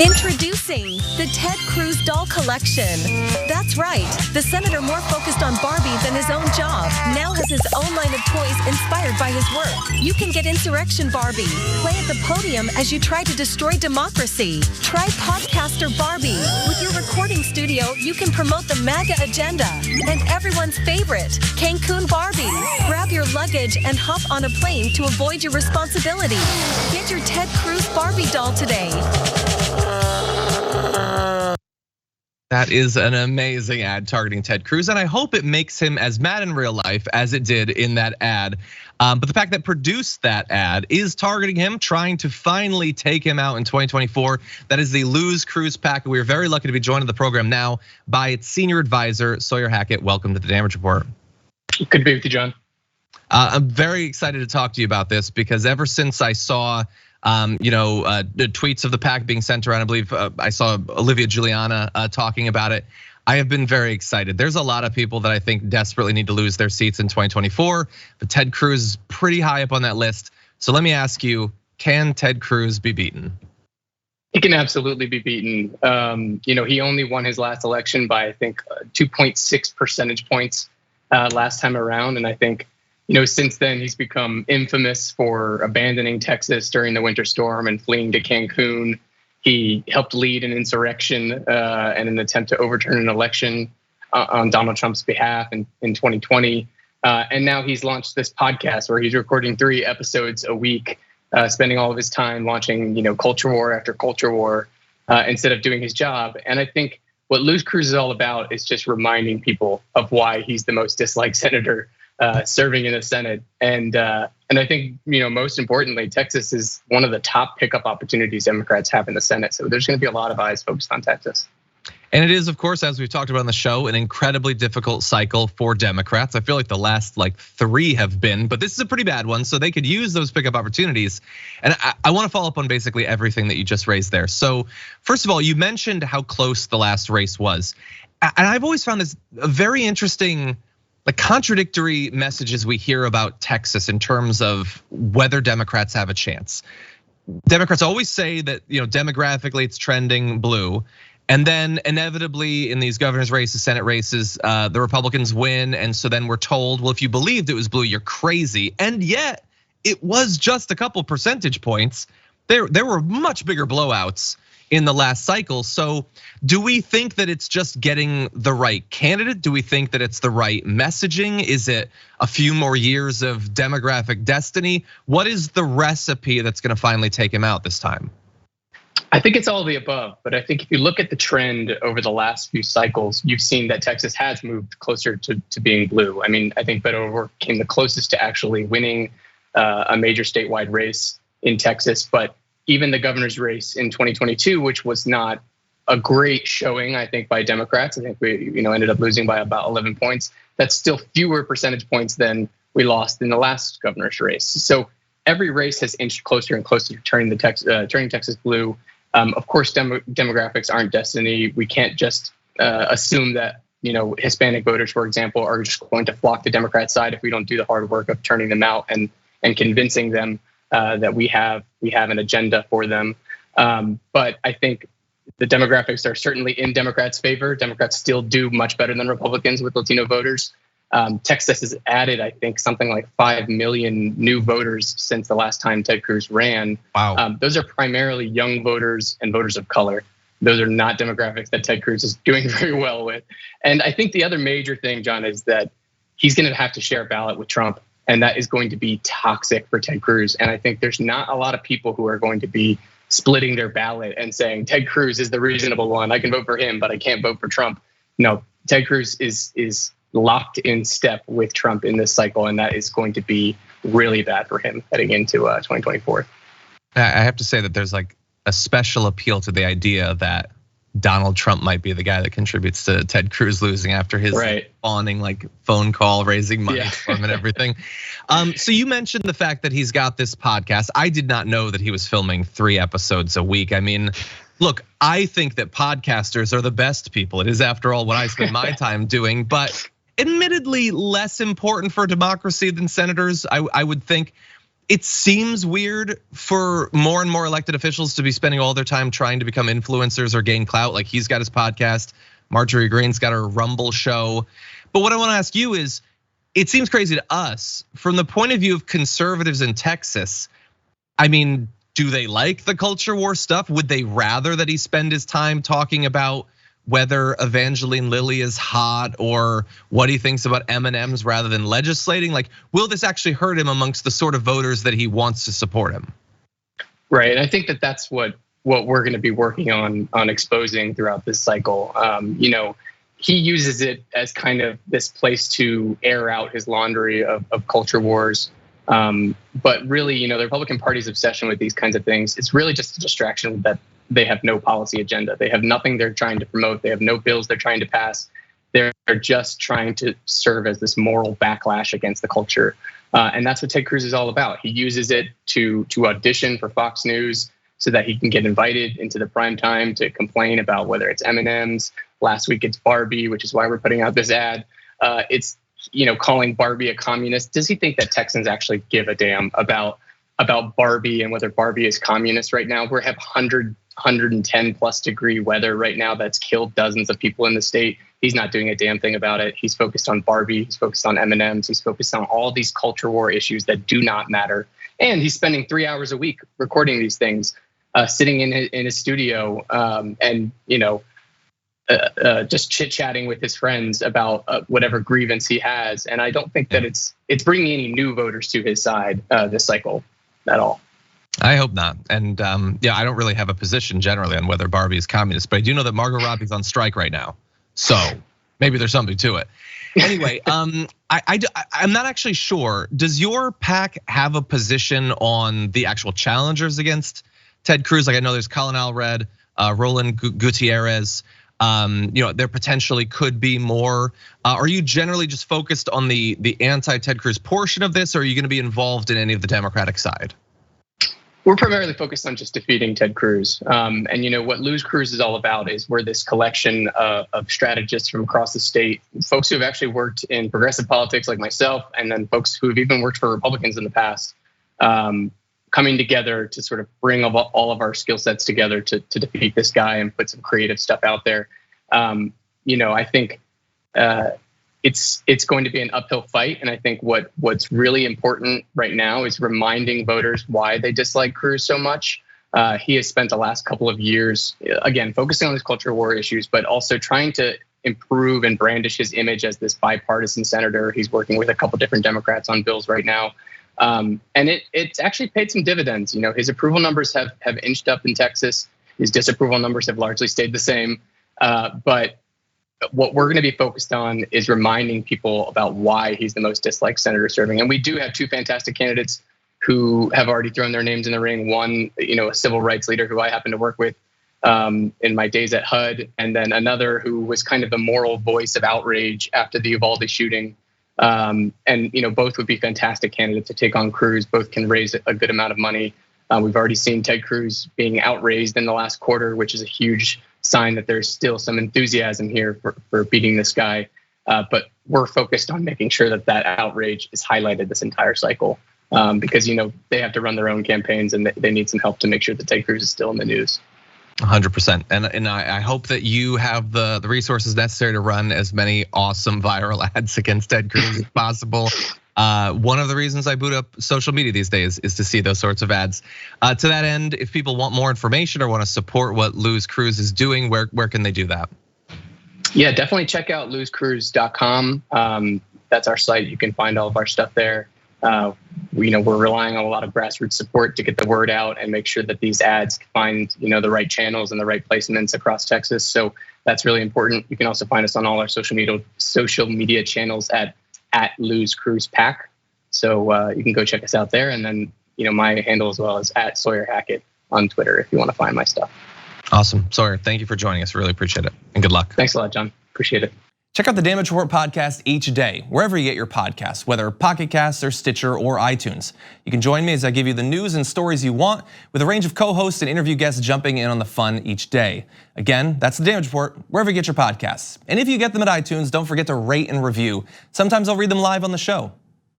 Introducing the Ted Cruz doll collection. That's right, the senator more focused on Barbie than his own job now has his own line of toys inspired by his work. You can get Insurrection Barbie. Play at the podium as you try to destroy democracy. Try Podcaster Barbie. With your recording studio, you can promote the MAGA agenda. And everyone's favorite, Cancun Barbie. Grab your luggage and hop on a plane to avoid your responsibility. Get your Ted Cruz Barbie doll today. That is an amazing ad targeting Ted Cruz, and I hope it makes him as mad in real life as it did in that ad. But the fact that produced that ad is targeting him, trying to finally take him out in 2024. That is the Lose Cruz PAC. We are very lucky to be joined on the program now by its senior advisor, Sawyer Hackett. Welcome to the Damage Report. Good to be with you, John. I'm very excited to talk to you about this because ever since I saw the tweets of the PAC being sent around, I believe I saw Olivia Juliana talking about it. I have been very excited. There's a lot of people that I think desperately need to lose their seats in 2024, but Ted Cruz is pretty high up on that list. So let me ask you, can Ted Cruz be beaten? He can absolutely be beaten. He only won his last election by, I think, 2.6 percentage points last time around. And I think, since then he's become infamous for abandoning Texas during the winter storm and fleeing to Cancun. He helped lead an insurrection and an attempt to overturn an election on Donald Trump's behalf in 2020. And now he's launched this podcast where he's recording 3 episodes a week, spending all of his time launching, culture war after culture war instead of doing his job. And I think what Lose Cruz is all about is just reminding people of why he's the most disliked senator serving in the Senate. And I think, most importantly, Texas is one of the top pickup opportunities Democrats have in the Senate. So there's going to be a lot of eyes focused on Texas. And it is, of course, as we've talked about on the show, an incredibly difficult cycle for Democrats. I feel like the last 3 have been, but this is a pretty bad one. So they could use those pickup opportunities. And I want to follow up on basically everything that you just raised there. So first of all, you mentioned how close the last race was. And I've always found this a very interesting, contradictory messages we hear about Texas in terms of whether Democrats have a chance. Democrats always say that, demographically it's trending blue. And then inevitably in these governor's races, Senate races, the Republicans win. And so then we're told, well, if you believed it was blue, you're crazy. And yet it was just a couple percentage points. There were much bigger blowouts in the last cycle. So do we think that it's just getting the right candidate? Do we think that it's the right messaging? Is it a few more years of demographic destiny? What is the recipe that's gonna finally take him out this time? I think it's all of the above, but I think if you look at the trend over the last few cycles, you've seen that Texas has moved closer to being blue. I mean, I think Beto O'Rourke came the closest to actually winning a major statewide race in Texas, but even the governor's race in 2022, which was not a great showing, I think, by Democrats. I think we, ended up losing by about 11 points. That's still fewer percentage points than we lost in the last governor's race. So every race has inched closer and closer to turning Texas blue. Of course, demographics aren't destiny. We can't just assume that Hispanic voters, for example, are just going to flock to Democrat side if we don't do the hard work of turning them out and convincing them that we have an agenda for them. But I think the demographics are certainly in Democrats' favor. Democrats still do much better than Republicans with Latino voters. Texas has added, I think, something like 5 million new voters since the last time Ted Cruz ran. Wow. Those are primarily young voters and voters of color. Those are not demographics that Ted Cruz is doing very well with. And I think the other major thing, John, is that he's going to have to share a ballot with Trump. And that is going to be toxic for Ted Cruz. And I think there's not a lot of people who are going to be splitting their ballot and saying, Ted Cruz is the reasonable one. I can vote for him, but I can't vote for Trump. No, Ted Cruz is locked in step with Trump in this cycle. And that is going to be really bad for him heading into 2024. I have to say that there's a special appeal to the idea that Donald Trump might be the guy that contributes to Ted Cruz losing after his fawning phone call, raising money for him and everything. So you mentioned the fact that he's got this podcast. I did not know that he was filming 3 episodes a week. I mean, look, I think that podcasters are the best people. It is, after all, what I spend my time doing, but admittedly less important for democracy than senators, I would think. it seems weird for more and more elected officials to be spending all their time trying to become influencers or gain clout. Like he's got his podcast, Marjorie Greene's got her Rumble show. But what I want to ask you is, it seems crazy to us from the point of view of conservatives in Texas. I mean, do they like the culture war stuff? Would they rather that he spend his time talking about whether Evangeline Lilly is hot or what he thinks about M&Ms rather than legislating? Like, will this actually hurt him amongst the sort of voters that he wants to support him? Right, and I think that that's what we're going to be working on exposing throughout this cycle. He uses it as kind of this place to air out his laundry of culture wars. But really, the Republican Party's obsession with these kinds of things, it's really just a distraction that they have no policy agenda. They have nothing they're trying to promote. They have no bills they're trying to pass. They're just trying to serve as this moral backlash against the culture. And that's what Ted Cruz is all about. He uses it to audition for Fox News so that he can get invited into the prime time to complain about whether it's M&Ms. Last week it's Barbie, which is why we're putting out this ad. It's calling Barbie a communist. Does he think that Texans actually give a damn about Barbie and whether Barbie is communist right now? We have 110 plus degree weather right now that's killed dozens of people in the state. He's not doing a damn thing about it. He's focused on Barbie. He's focused on M&Ms. He's focused on all these culture war issues that do not matter. And he's spending 3 hours a week recording these things, sitting in his studio, and just chit-chatting with his friends about whatever grievance he has. And I don't think that it's bringing any new voters to his side this cycle at all. I hope not. And I don't really have a position generally on whether Barbie is communist, but I do know that Margot Robbie's on strike right now. So maybe there's something to it. Anyway, I'm not actually sure. Does your PAC have a position on the actual challengers against Ted Cruz? Like I know there's Colin Allred, Roland Gutierrez. There potentially could be more. Are you generally just focused on the anti-Ted Cruz portion of this, or are you going to be involved in any of the Democratic side? We're primarily focused on just defeating Ted Cruz. And what Lose Cruz is all about is we're this collection of strategists from across the state, folks who have actually worked in progressive politics like myself, and then folks who have even worked for Republicans in the past, coming together to sort of bring all of our skill sets together to defeat this guy and put some creative stuff out there. I think it's going to be an uphill fight. And I think what's really important right now is reminding voters why they dislike Cruz so much. He has spent the last couple of years, again, focusing on these culture war issues, but also trying to improve and brandish his image as this bipartisan senator. He's working with a couple different Democrats on bills right now. And it's actually paid some dividends. His approval numbers have inched up in Texas. His disapproval numbers have largely stayed the same. But what we're going to be focused on is reminding people about why he's the most disliked senator serving. And we do have two fantastic candidates who have already thrown their names in the ring. One, a civil rights leader who I happen to work with in my days at HUD, and then another who was kind of the moral voice of outrage after the Uvalde shooting. And both would be fantastic candidates to take on Cruz. Both can raise a good amount of money. We've already seen Ted Cruz being outraised in the last quarter, which is a huge sign that there's still some enthusiasm here for beating this guy. But we're focused on making sure that outrage is highlighted this entire cycle, because they have to run their own campaigns and they need some help to make sure that Ted Cruz is still in the news. 100%. And I hope that you have the resources necessary to run as many awesome viral ads against Ted Cruz as possible. One of the reasons I boot up social media these days is to see those sorts of ads. To that end, if people want more information or want to support what Lose Cruz is doing, where can they do that? Yeah, definitely check out losecruz.com. That's our site. You can find all of our stuff there. We're relying on a lot of grassroots support to get the word out and make sure that these ads find the right channels and the right placements across Texas. So that's really important. You can also find us on all our social media channels at Lose Cruz PAC. So you can go check us out there. And then my handle as well is at Sawyer Hackett on Twitter if you want to find my stuff. Awesome. Sawyer, thank you for joining us. Really appreciate it. And good luck. Thanks a lot, John. Appreciate it. Check out the Damage Report podcast each day, wherever you get your podcasts, whether Pocket Casts or Stitcher or iTunes. You can join me as I give you the news and stories you want, with a range of co-hosts and interview guests jumping in on the fun each day. Again, that's the Damage Report, wherever you get your podcasts. And if you get them at iTunes, don't forget to rate and review. Sometimes I'll read them live on the show.